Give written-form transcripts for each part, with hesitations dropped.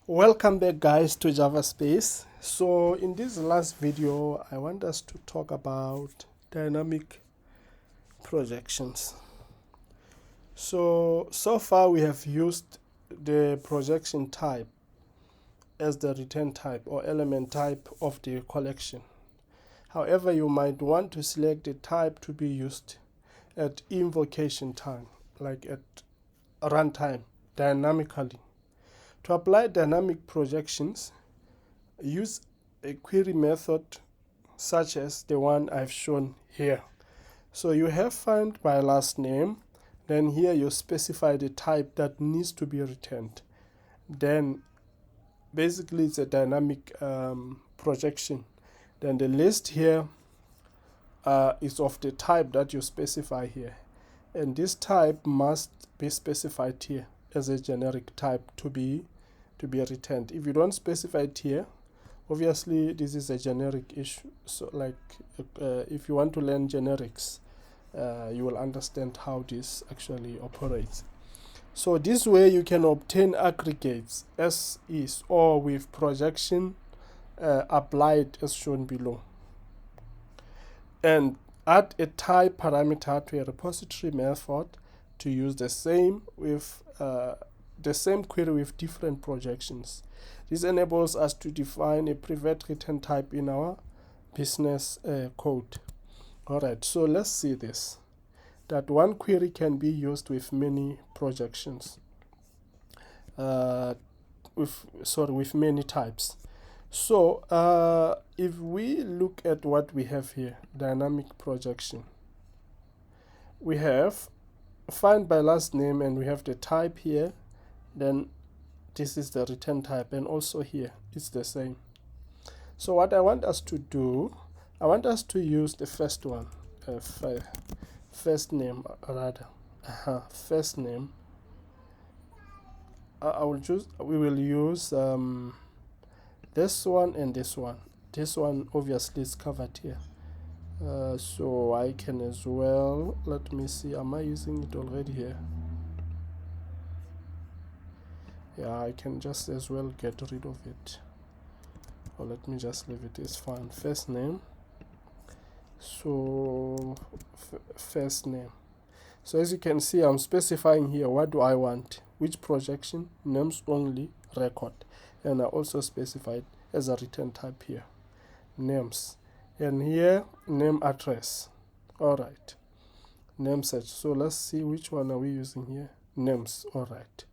Welcome back, guys, to Java Space. So in this last video I want us to talk about dynamic projections. So far we have used the projection type as the return type or element type of the collection. However, you might want to select the type to be used at invocation time, like at runtime, dynamically. To apply dynamic projections, use a query method such as the one I've shown here. So you have find by last name, then here you specify the type that needs to be returned. Then basically it's a dynamic projection. Then the list here is of the type that you specify here. And this type must be specified here as a generic type to be returned. If you don't specify it here, obviously this is a generic issue. So like if you want to learn generics, you will understand how this actually operates. So this way you can obtain aggregates as is or with projection applied as shown below, and add a type parameter to a repository method to use the same with the same query with different projections. This enables us to define a private return type in our business code. Alright, so let's see this. That one query can be used with many projections. With many types. So if we look at what we have here, dynamic projection, we have find by last name and we have the type here. Then this is the return type, and also here it's the same. So what I want us to do, I want us to use the first one, first name rather. First name. We will use this one and this one. This one obviously is covered here. So I can as well, let me see, am I using it already here? Yeah, I can just as well get rid of it, or let me just leave it. It's fine. First name. So first name. So as you can see, I'm specifying here what do I want, which projection, names only, record, and I also specified as a return type here, names, and here name address. All right, name search. So let's see which one are we using here, names. All right.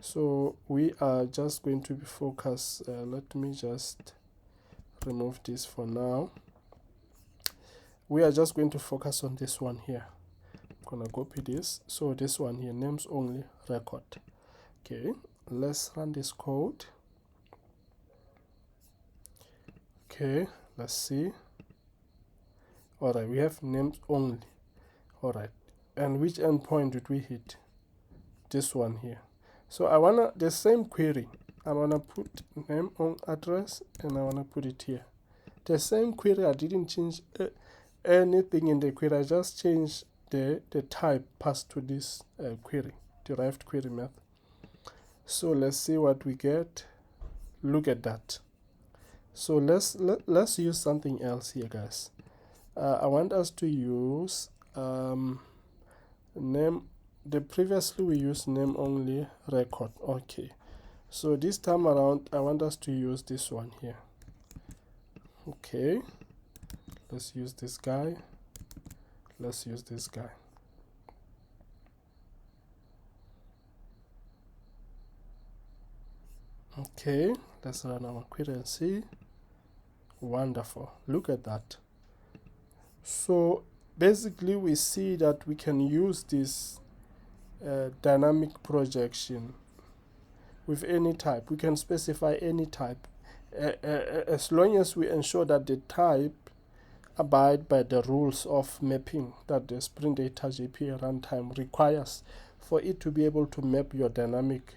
So we are just going to be focused. Let me just remove this for now. We are just going to focus on this one here. I'm gonna copy this. So this one here, names only, record. Okay, let's run this code. Okay, let's see. All right, we have names only. All right, and which endpoint did we hit? This one here. So I wanna the same query. I wanna put name on address, and I wanna put it here. The same query. I didn't change anything in the query. I just changed the type passed to this query, derived query method. So let's see what we get. Look at that. So let's use something else here, guys. I want us to use name. Previously we used name only, record. Okay, so this time around I want us to use this one here. Okay, let's use this guy. Let's use this guy. Okay, let's run our query and see. Wonderful, look at that. So basically we see that we can use this dynamic projection with any type. We can specify any type as long as we ensure that the type abide by the rules of mapping that the Spring Data JPA runtime requires for it to be able to map your dynamic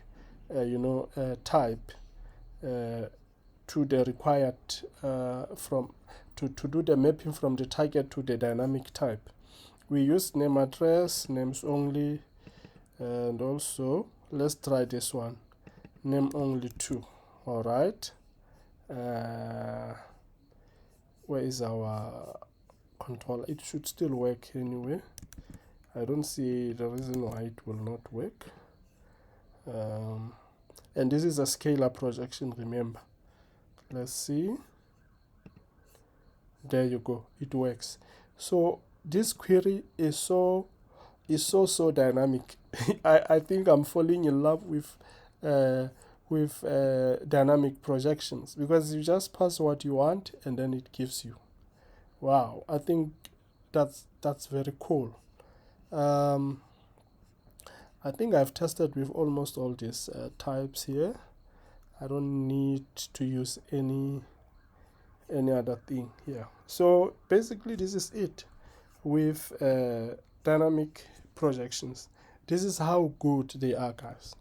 type to the required to do the mapping from the target to the dynamic type. We use name address, names only, and also let's try this one, name only 2. All right. Where is our controller? It should still work anyway. I don't see the reason why it will not work. And this is a scalar projection, remember. Let's see. There you go, it works. So this query is so dynamic. I think I'm falling in love with dynamic projections, because you just pass what you want and then it gives you. Wow, I think that's very cool. I think I've tested with almost all these types here. I don't need to use any other thing here. So basically this is it with dynamic projections. This is how good they are, guys.